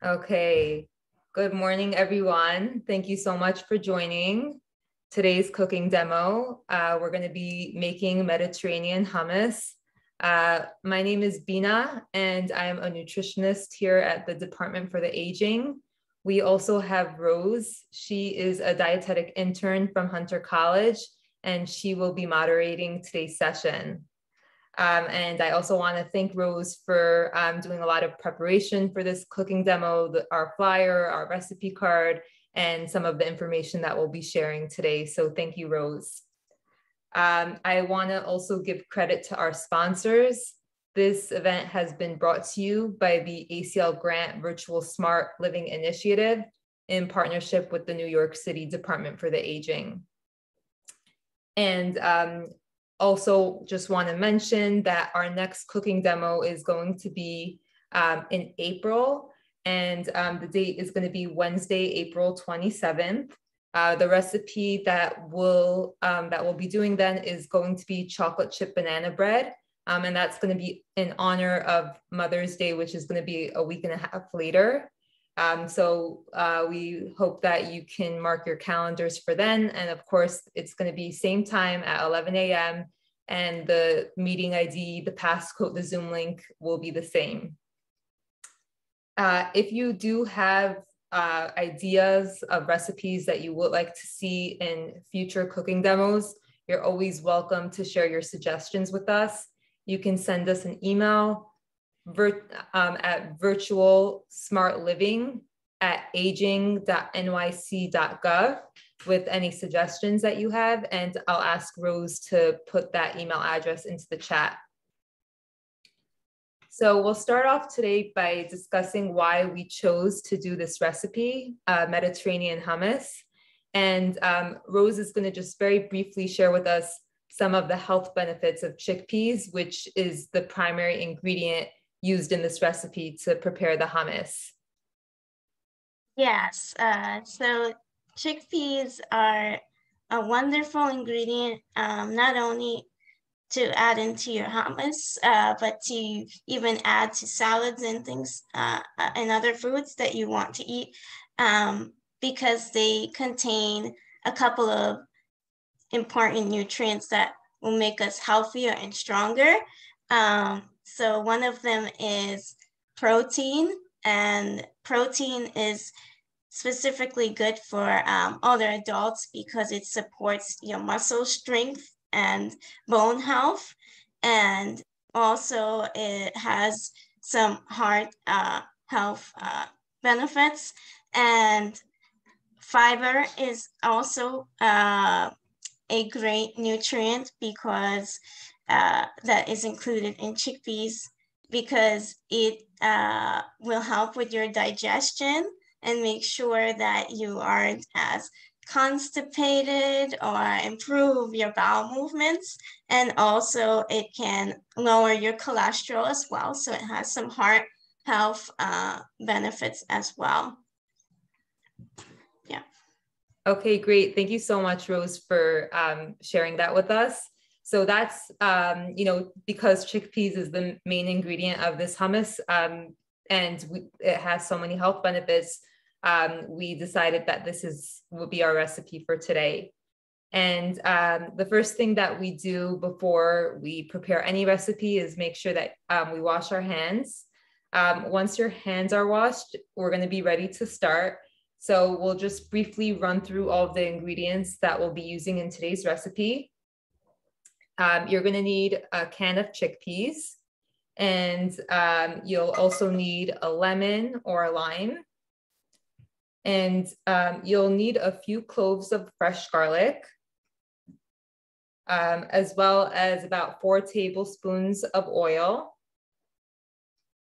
Okay, good morning, everyone. Thank you so much for joining today's cooking demo. We're going to be making Mediterranean hummus. My name is Bina, and I am a nutritionist here at the Department for the Aging. We also have Rose. She is a dietetic intern from Hunter College, and she will be moderating today's session. And I also want to thank Rose for doing a lot of preparation for this cooking demo, our flyer, our recipe card, and some of the information that we'll be sharing today. So thank you, Rose. I want to also give credit to our sponsors. This event has been brought to you by the ACL Grant Virtual Smart Living Initiative in partnership with the New York City Department for the Aging. And also just want to mention that our next cooking demo is going to be in April, and the date is going to be Wednesday, April 27th. The recipe that we'll be doing then is going to be chocolate chip banana bread, and that's going to be in honor of Mother's Day, which is going to be a week and a half later. So we hope that you can mark your calendars for then. And of course, it's going to be same time at 11 a.m. And the meeting ID, the passcode, the Zoom link will be the same. If you do have ideas of recipes that you would like to see in future cooking demos, you're always welcome to share your suggestions with us. You can send us an email at virtualsmartliving@aging.nyc.gov with any suggestions that you have, and I'll ask Rose to put that email address into the chat. So we'll start off today by discussing why we chose to do this recipe, Mediterranean hummus. And Rose is going to just very briefly share with us some of the health benefits of chickpeas, which is the primary ingredient used in this recipe to prepare the hummus. Yes, so chickpeas are a wonderful ingredient, not only to add into your hummus, but to even add to salads and things and other foods that you want to eat, because they contain a couple of important nutrients that will make us healthier and stronger. So one of them is protein, and protein is specifically good for older adults because it supports your muscle strength and bone health. And also it has some heart health benefits. And fiber is also a great nutrient because that is included in chickpeas, because it will help with your digestion and make sure that you aren't as constipated or improve your bowel movements. And also it can lower your cholesterol as well. So it has some heart health benefits as well. Yeah. Okay, great. Thank you so much, Rose, for sharing that with us. So that's, because chickpeas is the main ingredient of this hummus, and it has so many health benefits, we decided that this will be our recipe for today. And the first thing that we do before we prepare any recipe is make sure that we wash our hands. Once your hands are washed, we're going to be ready to start. So we'll just briefly run through all of the ingredients that we'll be using in today's recipe. You're going to need a can of chickpeas, and you'll also need a lemon or a lime. And you'll need a few cloves of fresh garlic, as well as about 4 tablespoons of oil.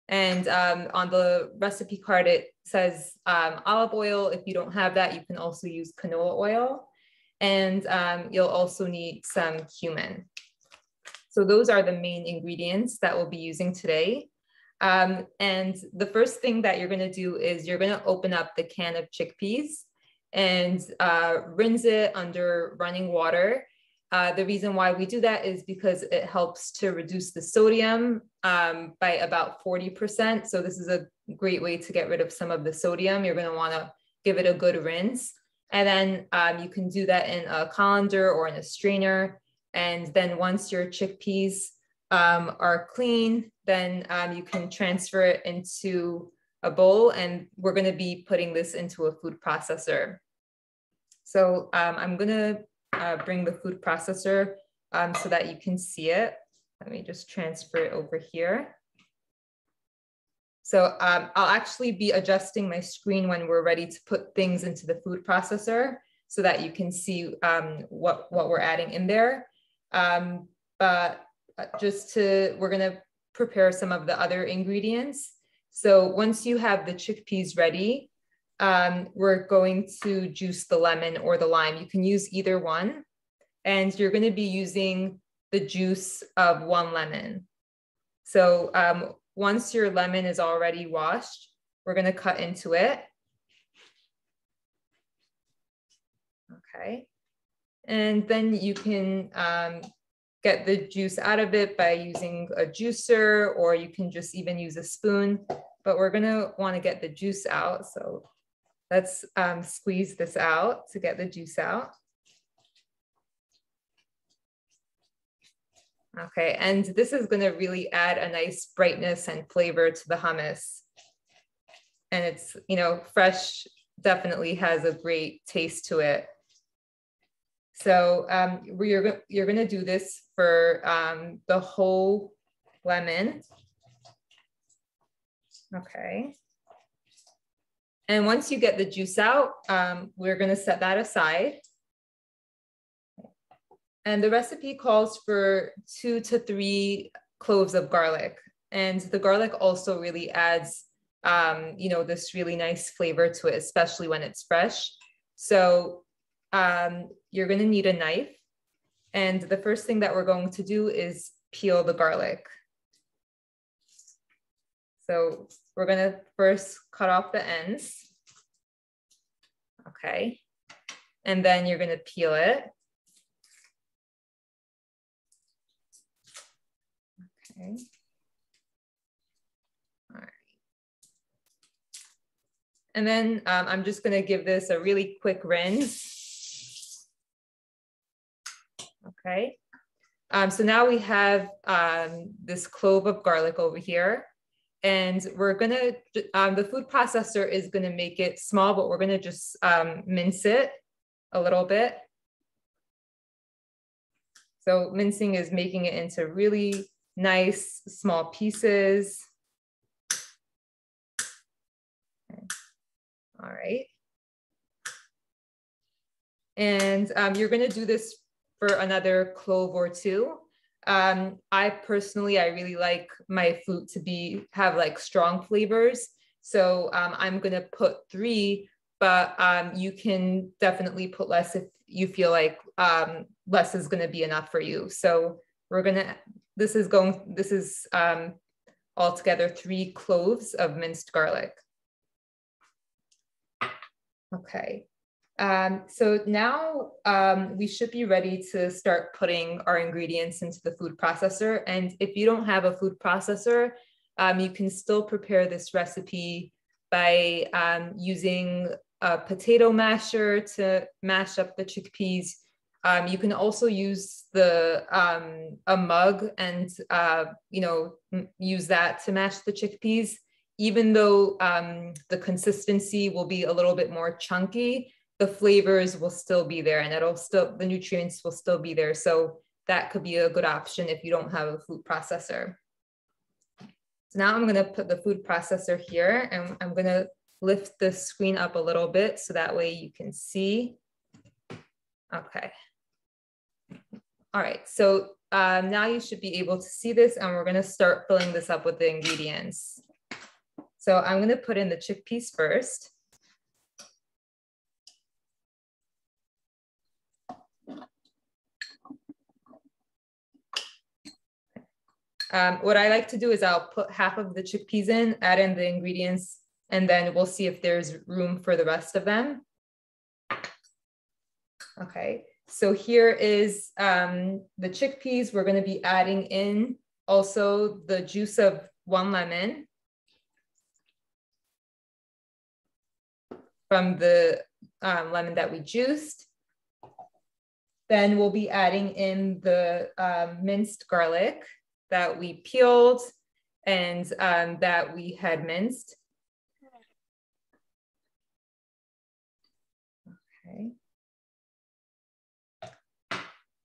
And on the recipe card, it says olive oil. If you don't have that, you can also use canola oil. And you'll also need some cumin. So those are the main ingredients that we'll be using today. And the first thing that you're going to do is you're going to open up the can of chickpeas and rinse it under running water. The reason why we do that is because it helps to reduce the sodium by about 40%. So this is a great way to get rid of some of the sodium. You're going to want to give it a good rinse. And then you can do that in a colander or in a strainer. And then once your chickpeas are clean, then you can transfer it into a bowl. And we're going to be putting this into a food processor. So I'm going to bring the food processor so that you can see it. Let me just transfer it over here. So I'll actually be adjusting my screen when we're ready to put things into the food processor so that you can see what we're adding in there. But we're gonna prepare some of the other ingredients. So once you have the chickpeas ready, we're going to juice the lemon or the lime. You can use either one. And you're gonna be using the juice of 1 lemon. So once your lemon is already washed, we're gonna cut into it. Okay. And then you can get the juice out of it by using a juicer, or you can just even use a spoon, but we're gonna wanna get the juice out. So let's squeeze this out to get the juice out. Okay, and this is gonna really add a nice brightness and flavor to the hummus. And it's, fresh definitely has a great taste to it. So you're gonna do this for the whole lemon. Okay. And once you get the juice out, we're gonna set that aside. And the recipe calls for 2 to 3 cloves of garlic. And the garlic also really adds, this really nice flavor to it, especially when it's fresh. So you're gonna need a knife. And the first thing that we're going to do is peel the garlic. So we're gonna first cut off the ends. Okay. And then you're gonna peel it. Okay. All right. And then I'm just going to give this a really quick rinse. Okay. So now we have this clove of garlic over here, and we're going to, the food processor is going to make it small, but we're going to just mince it a little bit. So mincing is making it into really nice small pieces. Okay. All right. And you're going to do this for another clove or 2. I really like my food to have like strong flavors. So I'm going to put 3, but you can definitely put less if you feel like less is going to be enough for you. So this is altogether 3 cloves of minced garlic. Okay. So now we should be ready to start putting our ingredients into the food processor. And if you don't have a food processor, you can still prepare this recipe by using a potato masher to mash up the chickpeas. You can also use a mug and use that to mash the chickpeas, even though the consistency will be a little bit more chunky. The flavors will still be there, and the nutrients will still be there. So that could be a good option if you don't have a food processor. So now I'm going to put the food processor here, and I'm going to lift the screen up a little bit so that way you can see. Okay. All right, so now you should be able to see this, and we're going to start filling this up with the ingredients. So I'm going to put in the chickpeas first. What I like to do is I'll put half of the chickpeas in, add in the ingredients, and then we'll see if there's room for the rest of them. Okay, So here is the chickpeas. We're going to be adding in also the juice of 1 lemon from the lemon that we juiced. Then we'll be adding in the minced garlic that we peeled and that we had minced. Okay.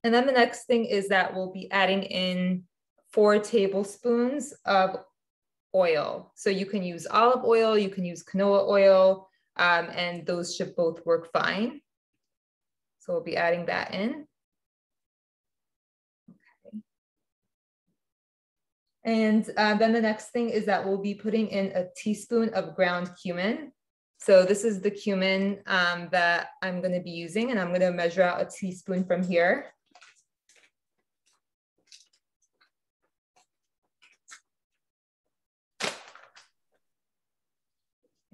And then the next thing is that we'll be adding in 4 tablespoons of oil. So you can use olive oil, you can use canola oil, and those should both work fine. So we'll be adding that in. Okay. And then the next thing is that we'll be putting in a teaspoon of ground cumin. So this is the cumin that I'm going to be using, and I'm going to measure out a teaspoon from here.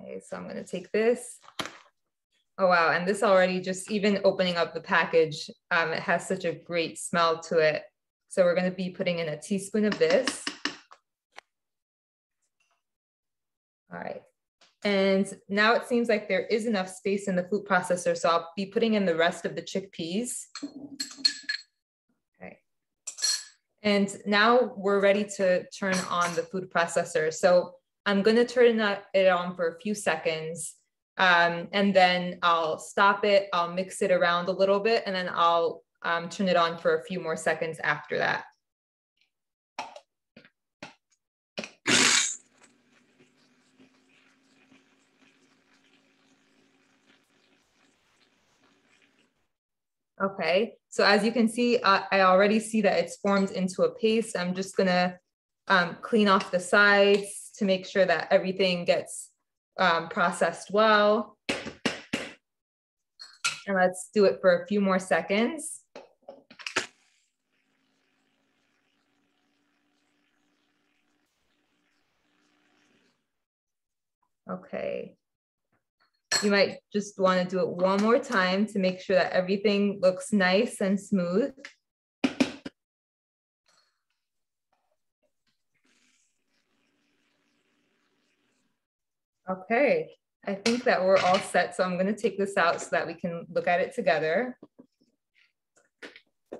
Okay, so I'm going to take this. Oh, wow. And this already, just even opening up the package, it has such a great smell to it. So we're going to be putting in a teaspoon of this. All right. And now it seems like there is enough space in the food processor. So I'll be putting in the rest of the chickpeas. Okay. And now we're ready to turn on the food processor. So I'm going to turn it on for a few seconds. And then I'll stop it, I'll mix it around a little bit, and then I'll turn it on for a few more seconds after that. Okay, so as you can see, I already see that it's formed into a paste. I'm just gonna clean off the sides to make sure that everything gets processed well. And let's do it for a few more seconds. Okay. You might just want to do it one more time to make sure that everything looks nice and smooth. Okay, I think that we're all set. So I'm going to take this out so that we can look at it together. All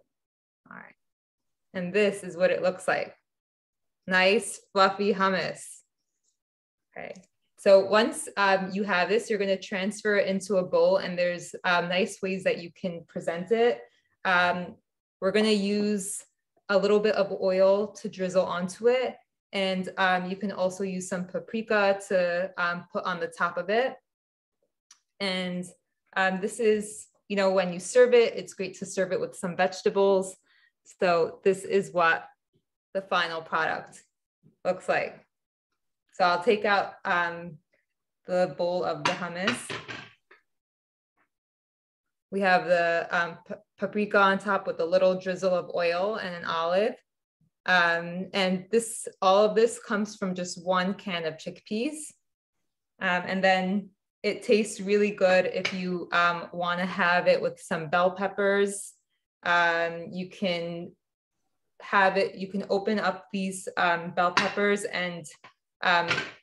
right. And this is what it looks like. Nice, fluffy hummus. Okay. So once you have this, you're going to transfer it into a bowl, and there's nice ways that you can present it. We're going to use a little bit of oil to drizzle onto it. And you can also use some paprika to put on the top of it. And this is, you know, when you serve it, it's great to serve it with some vegetables. So this is what the final product looks like. So I'll take out the bowl of the hummus. We have the paprika on top with a little drizzle of oil and an olive. And all of this comes from just 1 can of chickpeas. And then it tastes really good if you want to have it with some bell peppers. You can have it, you can open up these bell peppers and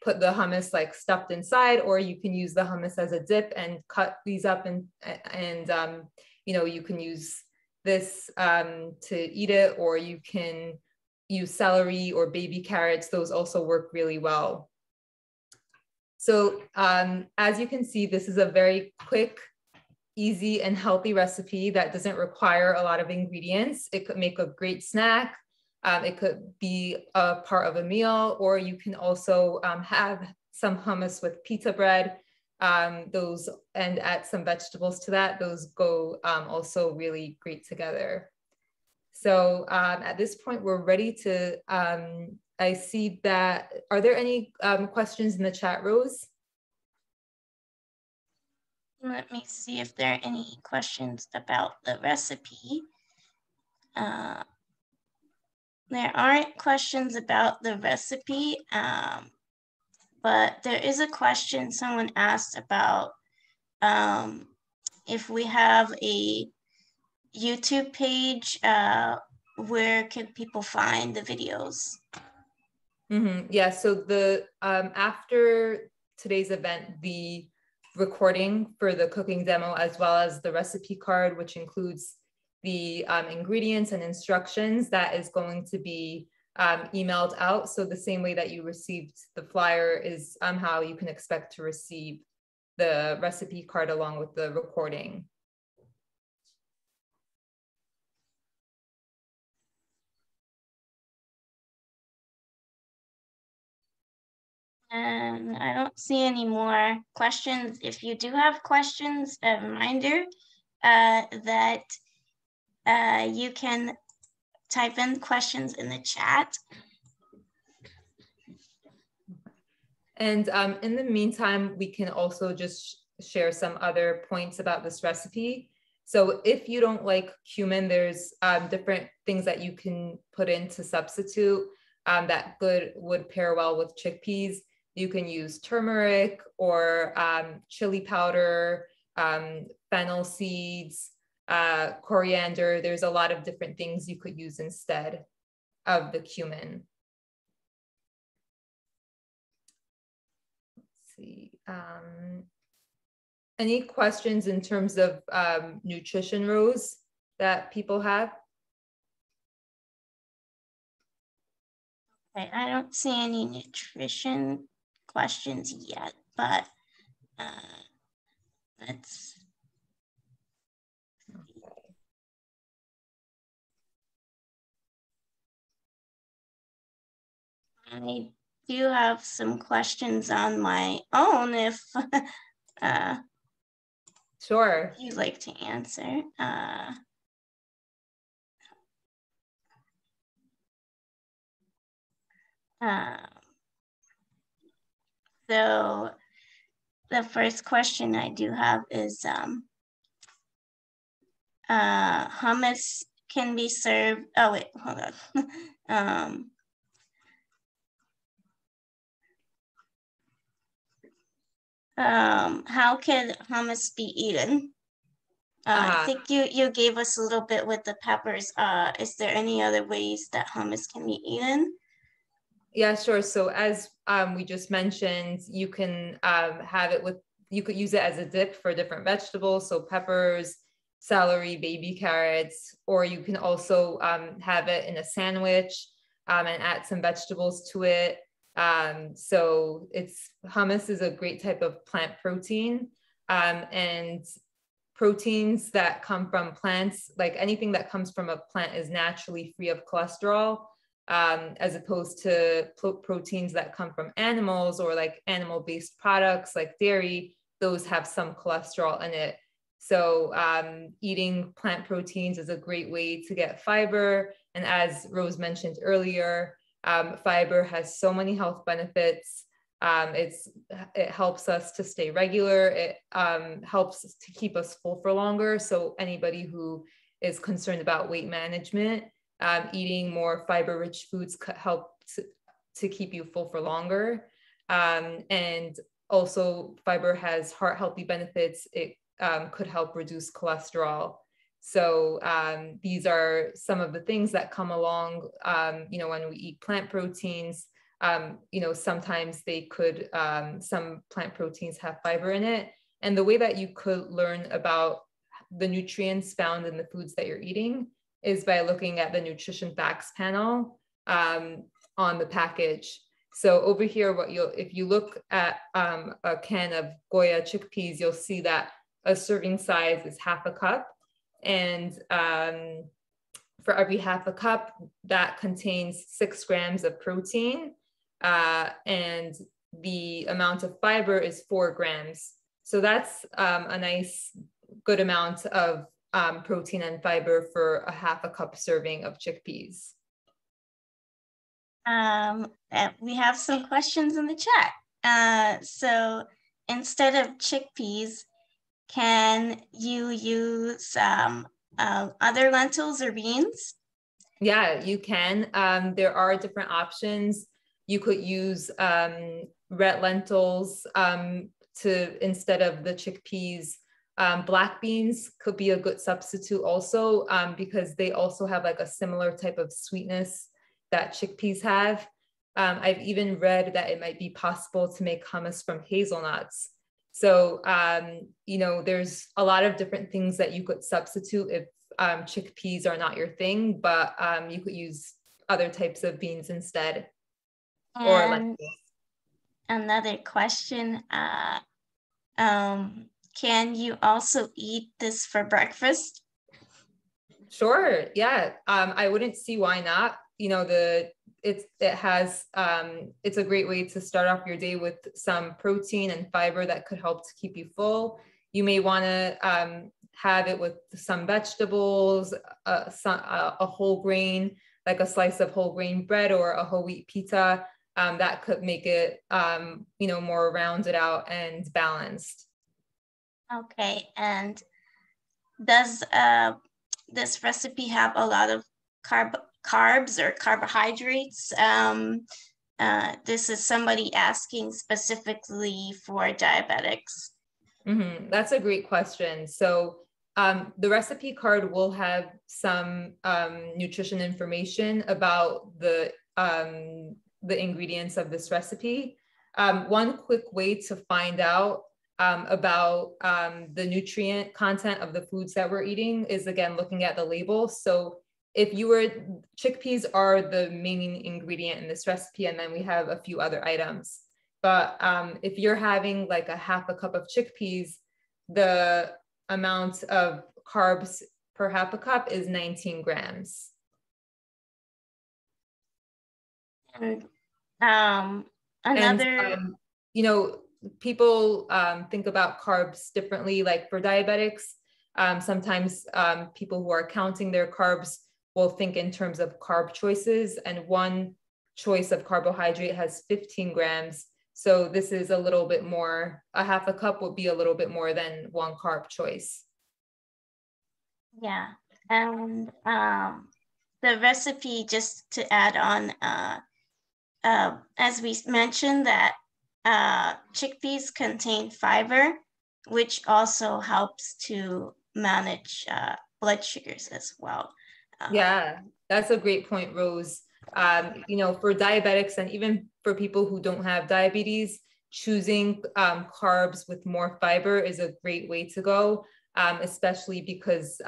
put the hummus like stuffed inside, or you can use the hummus as a dip and cut these up, and you know, you can use this to eat it, or you can use celery or baby carrots. Those also work really well. So as you can see, this is a very quick, easy, and healthy recipe that doesn't require a lot of ingredients. It could make a great snack. It could be a part of a meal, or you can also have some hummus with pita bread. Those, and add some vegetables to that. Those go also really great together. So at this point, we're ready to, I see that, are there any questions in the chat, Rose? Let me see if there are any questions about the recipe. There aren't questions about the recipe, but there is a question someone asked about if we have a YouTube page, where can people find the videos? Yeah, so the after today's event, the recording for the cooking demo, as well as the recipe card, which includes the ingredients and instructions, that is going to be emailed out. So the same way that you received the flyer is how you can expect to receive the recipe card along with the recording. And I don't see any more questions. If you do have questions, a reminder that you can type in questions in the chat. And in the meantime, we can also just share some other points about this recipe. So if you don't like cumin, there's different things that you can put in to substitute that would pair well with chickpeas. You can use turmeric or chili powder, fennel seeds, coriander. There's a lot of different things you could use instead of the cumin. See. Any questions in terms of nutrition, Rose, that people have? Okay, I don't see any nutrition questions yet, but let's. I do have some questions on my own if Sure. you'd like to answer. So the first question I do have is hummus can be served. Oh wait, hold on. How can hummus be eaten? I think you gave us a little bit with the peppers. Is there any other ways that hummus can be eaten? Yeah, sure. So as we just mentioned, you can have it with, you could use it as a dip for different vegetables. So peppers, celery, baby carrots, or you can also have it in a sandwich and add some vegetables to it. So hummus is a great type of plant protein, and proteins that come from plants, like anything that comes from a plant, is naturally free of cholesterol, as opposed to proteins that come from animals or like animal-based products like dairy. Those have some cholesterol in it. So eating plant proteins is a great way to get fiber. And as Rose mentioned earlier, fiber has so many health benefits. It helps us to stay regular. It helps to keep us full for longer. So anybody who is concerned about weight management, eating more fiber-rich foods could help to keep you full for longer. And also fiber has heart healthy benefits. It could help reduce cholesterol. So these are some of the things that come along, when we eat plant proteins. Sometimes they could, some plant proteins have fiber in it. And the way that you could learn about the nutrients found in the foods that you're eating is by looking at the nutrition facts panel on the package. So over here, if you look at a can of Goya chickpeas, you'll see that a serving size is half a cup. And for every half a cup, that contains 6 grams of protein. And the amount of fiber is 4 grams. So that's a nice, good amount of protein and fiber for a half a cup serving of chickpeas. We have some questions in the chat. So instead of chickpeas, can you use other lentils or beans? Yeah, you can. There are different options. You could use red lentils instead of the chickpeas, Black beans could be a good substitute also, because they also have like a similar type of sweetness that chickpeas have. I've even read that it might be possible to make hummus from hazelnuts. So, there's a lot of different things that you could substitute if chickpeas are not your thing, but you could use other types of beans instead. Or And another question, can you also eat this for breakfast? Sure, yeah. I wouldn't see why not. It's a great way to start off your day with some protein and fiber that could help to keep you full. You may want to have it with some vegetables, a whole grain, like a slice of whole grain bread or a whole wheat pita. That could make it more rounded out and balanced. Okay, and does this recipe have a lot of carbs or carbohydrates? This is somebody asking specifically for diabetics. Mm-hmm. That's a great question. So the recipe card will have some nutrition information about the ingredients of this recipe. One quick way to find out about the nutrient content of the foods that we're eating is, again, looking at the label. So chickpeas are the main ingredient in this recipe, and then we have a few other items. But if you're having like a half a cup of chickpeas, the amount of carbs per half a cup is 19 grams. And people think about carbs differently. Like for diabetics, sometimes people who are counting their carbs will think in terms of carb choices, and one choice of carbohydrate has 15 grams. So this is a little bit more, a half a cup would be a little bit more than one carb choice. Yeah, and the recipe, just to add on, as we mentioned, that chickpeas contain fiber, which also helps to manage blood sugars as well. Yeah, that's a great point, Rose. For diabetics and even for people who don't have diabetes, choosing carbs with more fiber is a great way to go, especially because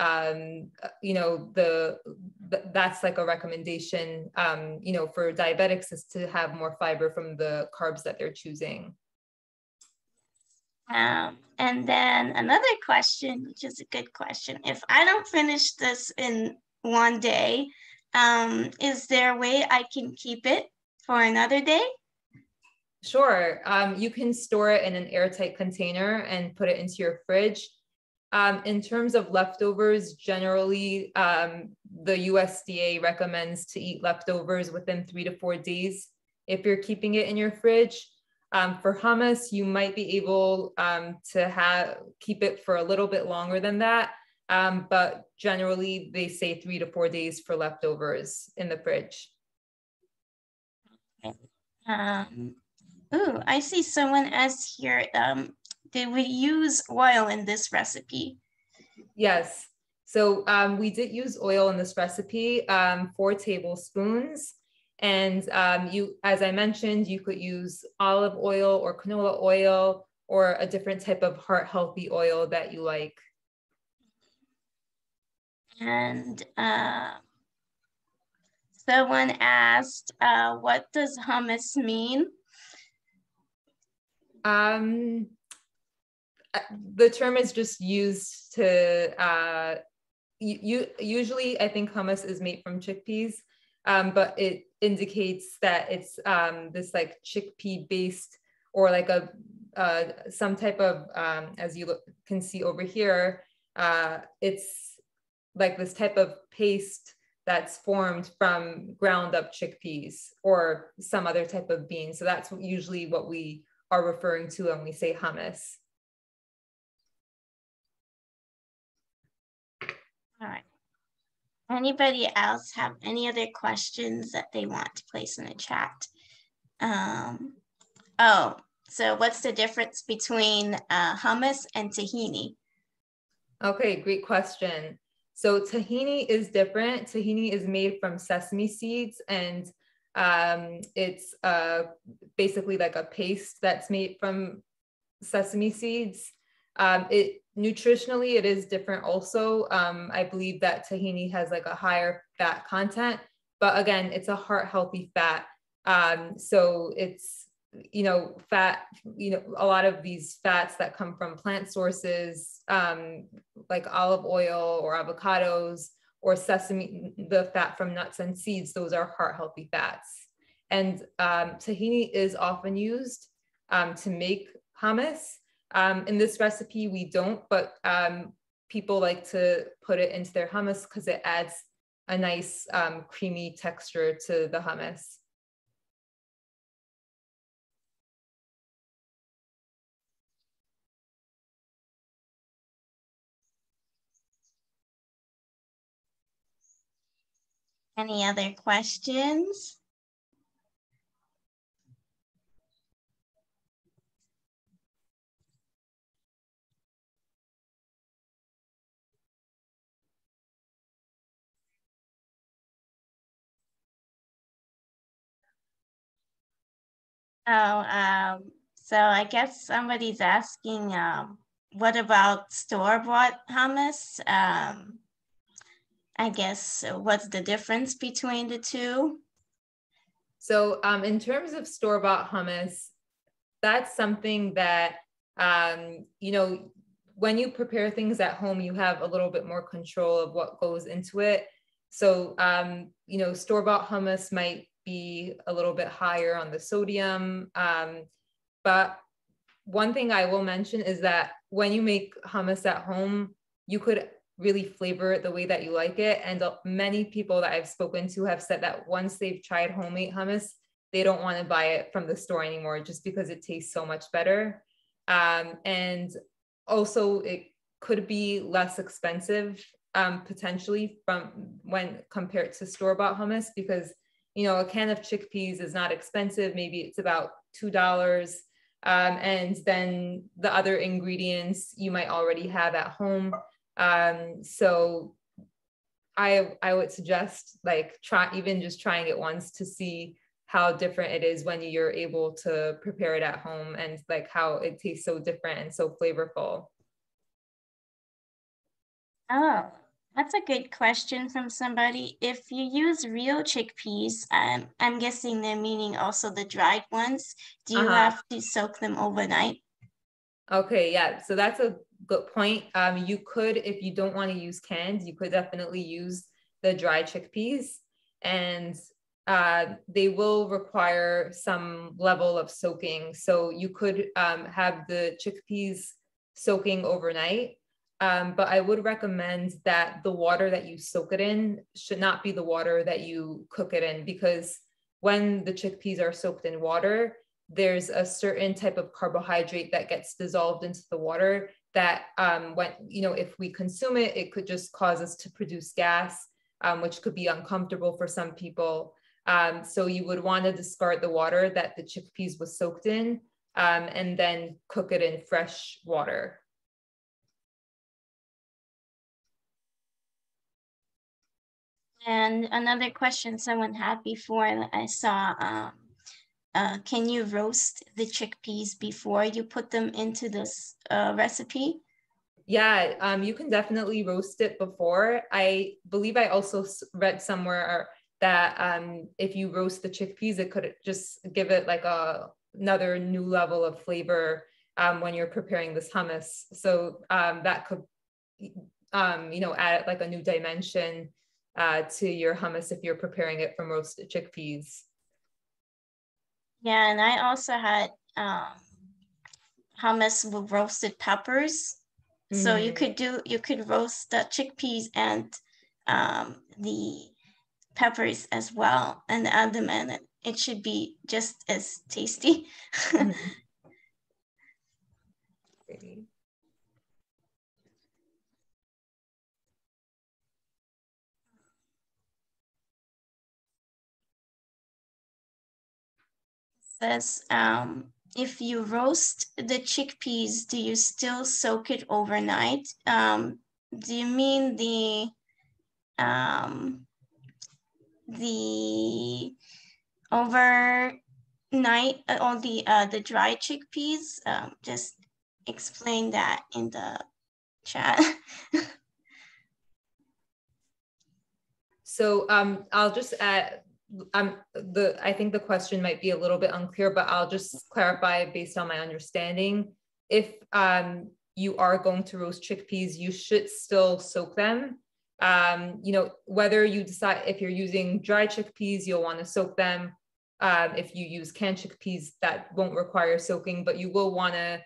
that's like a recommendation for diabetics, is to have more fiber from the carbs that they're choosing. And then another question, which is a good question: if I don't finish this in one day, is there a way I can keep it for another day? Sure. You can store it in an airtight container and put it into your fridge. In terms of leftovers, generally, the USDA recommends to eat leftovers within 3 to 4 days if you're keeping it in your fridge. For hummus, you might be able to keep it for a little bit longer than that. But generally, they say 3 to 4 days for leftovers in the fridge. I see someone asked here, did we use oil in this recipe? Yes. So we did use oil in this recipe, 4 tablespoons. And as I mentioned, you could use olive oil or canola oil or a different type of heart-healthy oil that you like. And someone asked, what does hummus mean? The term is just used to, usually I think hummus is made from chickpeas, but it indicates that it's this like chickpea based, or like some type of, as you can see over here, it's like this type of paste that's formed from ground up chickpeas or some other type of bean. So that's usually what we are referring to when we say hummus. All right. Anybody else have any other questions that they want to place in the chat? So what's the difference between hummus and tahini? Okay, great question. So tahini is different. Tahini is made from sesame seeds, and it's basically like a paste that's made from sesame seeds. It nutritionally, it is different also. I believe that tahini has like a higher fat content, but again, it's a heart healthy fat. So it's, fat, a lot of these fats that come from plant sources, like olive oil or avocados or sesame, the fat from nuts and seeds, those are heart healthy fats. And tahini is often used to make hummus. In this recipe, we don't, but people like to put it into their hummus because it adds a nice creamy texture to the hummus. Any other questions? Oh, so I guess somebody's asking, what about store-bought hummus? I guess what's the difference between the two? So in terms of store-bought hummus, that's something that, when you prepare things at home, you have a little bit more control of what goes into it. So, store-bought hummus might be a little bit higher on the sodium. But one thing I will mention is that when you make hummus at home, you could really flavor it the way that you like it. And many people that I've spoken to have said that once they've tried homemade hummus, they don't want to buy it from the store anymore just because it tastes so much better. And also it could be less expensive potentially from when compared to store-bought hummus, because a can of chickpeas is not expensive. Maybe it's about $2. And then the other ingredients you might already have at home. So I would suggest just trying it once to see how different it is when you're able to prepare it at home, and like how it tastes so different and so flavorful. Oh, that's a good question from somebody. If you use real chickpeas, I'm guessing they're meaning also the dried ones. Do you have to soak them overnight? Okay, yeah. So that's a good point. You could, if you don't want to use canned, you could definitely use the dry chickpeas, and they will require some level of soaking. So you could have the chickpeas soaking overnight. But I would recommend that the water that you soak it in should not be the water that you cook it in, because when the chickpeas are soaked in water, there's a certain type of carbohydrate that gets dissolved into the water that if we consume it, it could just cause us to produce gas, which could be uncomfortable for some people. So you would want to discard the water that the chickpeas was soaked in, and then cook it in fresh water. And another question someone had before that I saw, can you roast the chickpeas before you put them into this recipe? Yeah, you can definitely roast it before. I believe I also read somewhere that if you roast the chickpeas, it could just give it like another new level of flavor when you're preparing this hummus. So that could, add like a new dimension to your hummus if you're preparing it from roasted chickpeas. Yeah, and I also had hummus with roasted peppers. So you could roast the chickpeas and the peppers as well and add them in. It should be just as tasty. Says, if you roast the chickpeas, do you still soak it overnight? do you mean the overnight or the dry chickpeas? Just explain that in the chat. So I'll just add, I think the question might be a little bit unclear, but I'll just clarify based on my understanding. If you are going to roast chickpeas, you should still soak them. You know, whether you decide if you're using dry chickpeas, you'll want to soak them. If you use canned chickpeas, that won't require soaking, but you will want to,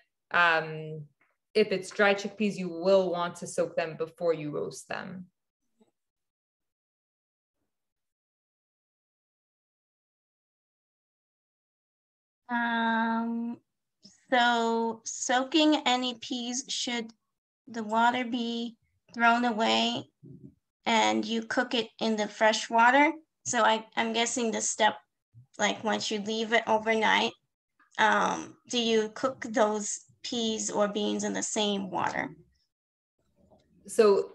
if it's dry chickpeas, you will want to soak them before you roast them. So soaking any peas, should the water be thrown away and you cook it in the fresh water? So I'm guessing the step, like once you leave it overnight, do you cook those peas or beans in the same water? So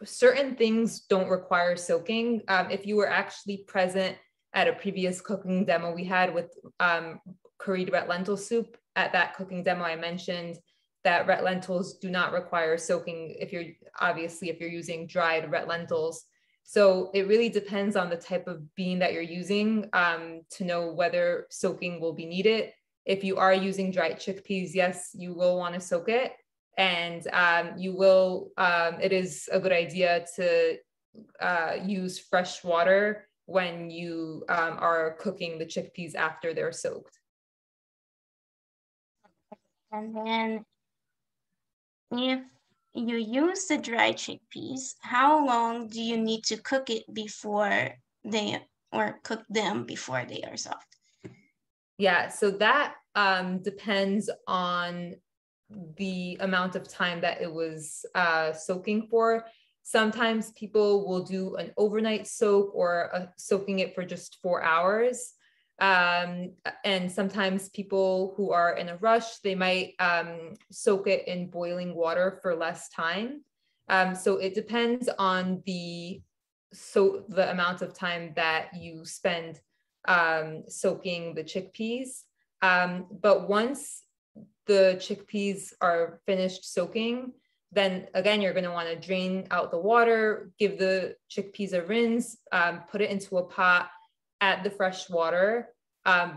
certain things don't require soaking. If you were actually present at a previous cooking demo we had with curried red lentil soup, at that cooking demo I mentioned that red lentils do not require soaking if you're using dried red lentils. So it really depends on the type of bean that you're using to know whether soaking will be needed. If you are using dried chickpeas, yes, you will want to soak it. And it is a good idea to use fresh water when you are cooking the chickpeas after they're soaked. And then if you use the dry chickpeas, how long do you need to cook it before cook them before they are soft? Yeah, so that depends on the amount of time that it was soaking for. Sometimes people will do an overnight soak or soaking it for just 4 hours. And sometimes people who are in a rush, they might soak it in boiling water for less time. So it depends on the amount of time that you spend soaking the chickpeas. But once the chickpeas are finished soaking, then again, you're going to want to drain out the water, give the chickpeas a rinse, put it into a pot, add the fresh water,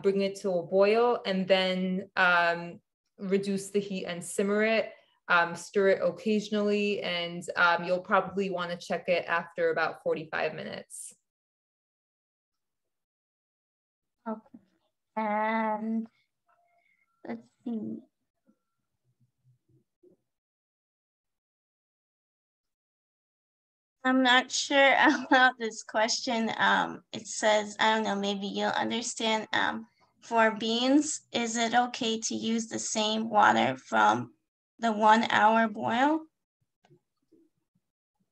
bring it to a boil, and then reduce the heat and simmer it, stir it occasionally, and you'll probably want to check it after about 45 minutes. Okay, and let's see. I'm not sure about this question. It says, I don't know, maybe you'll understand. For beans, is it okay to use the same water from the 1 hour boil?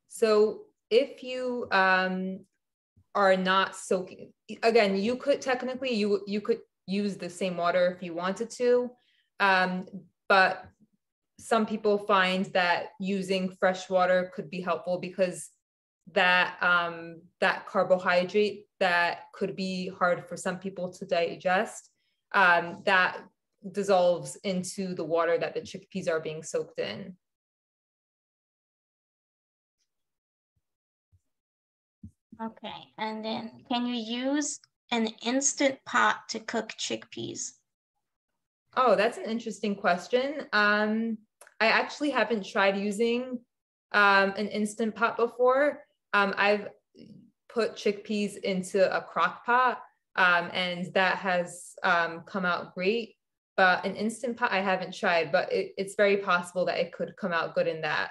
So if you are not soaking, again, you could technically, you could use the same water if you wanted to, but some people find that using fresh water could be helpful because that carbohydrate that could be hard for some people to digest, that dissolves into the water that the chickpeas are being soaked in. Okay, and then can you use an instant pot to cook chickpeas? Oh, that's an interesting question. I actually haven't tried using an instant pot before. I've put chickpeas into a crock pot, and that has come out great. But an instant pot I haven't tried, but it's very possible that it could come out good in that.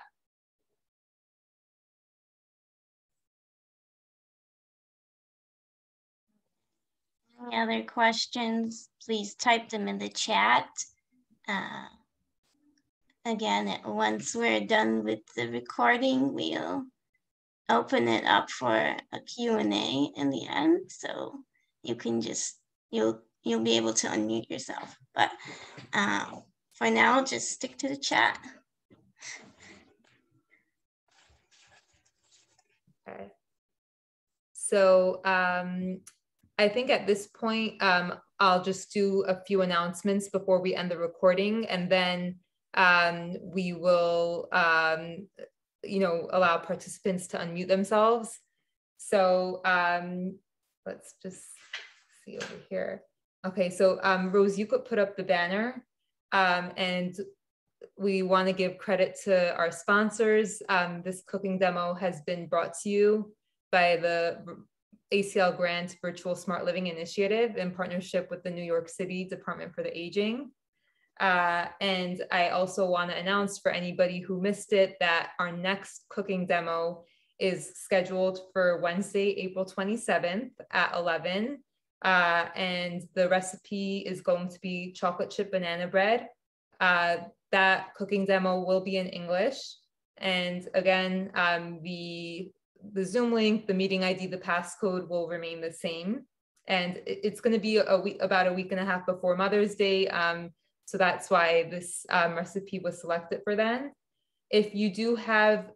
Any other questions, please type them in the chat. Again, once we're done with the recording, we'll open it up for a Q&A in the end. So you can just, you'll be able to unmute yourself. But for now, just stick to the chat. Okay. So I think at this point, I'll just do a few announcements before we end the recording, and then we will, allow participants to unmute themselves. So let's just see over here. Okay, so Rose, you could put up the banner, and we want to give credit to our sponsors. This cooking demo has been brought to you by the ACL Grant Virtual Smart Living Initiative in partnership with the New York City Department for the Aging. And I also want to announce for anybody who missed it that our next cooking demo is scheduled for Wednesday, April 27th at 11. And the recipe is going to be chocolate chip banana bread. That cooking demo will be in English. And again, the Zoom link, the meeting ID, the passcode will remain the same. And it's going to be about a week and a half before Mother's Day. So that's why this recipe was selected for then. If you do have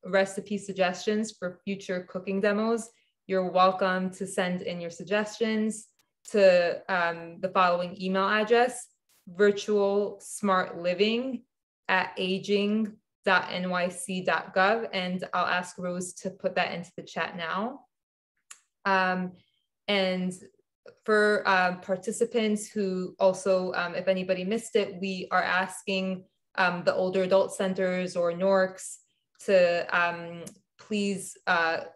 recipe suggestions for future cooking demos, you're welcome to send in your suggestions to the following email address: virtualsmartliving@aging.nyc.gov, and I'll ask Rose to put that into the chat now. And for participants who also, if anybody missed it, we are asking the older adult centers or NORCs to please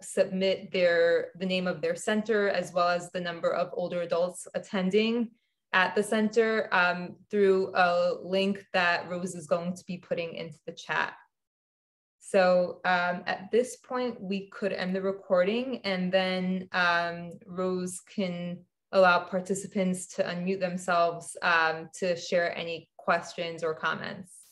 submit the name of their center as well as the number of older adults attending at the center through a link that Rose is going to be putting into the chat. So at this point, we could end the recording, and then Rose can allow participants to unmute themselves to share any questions or comments.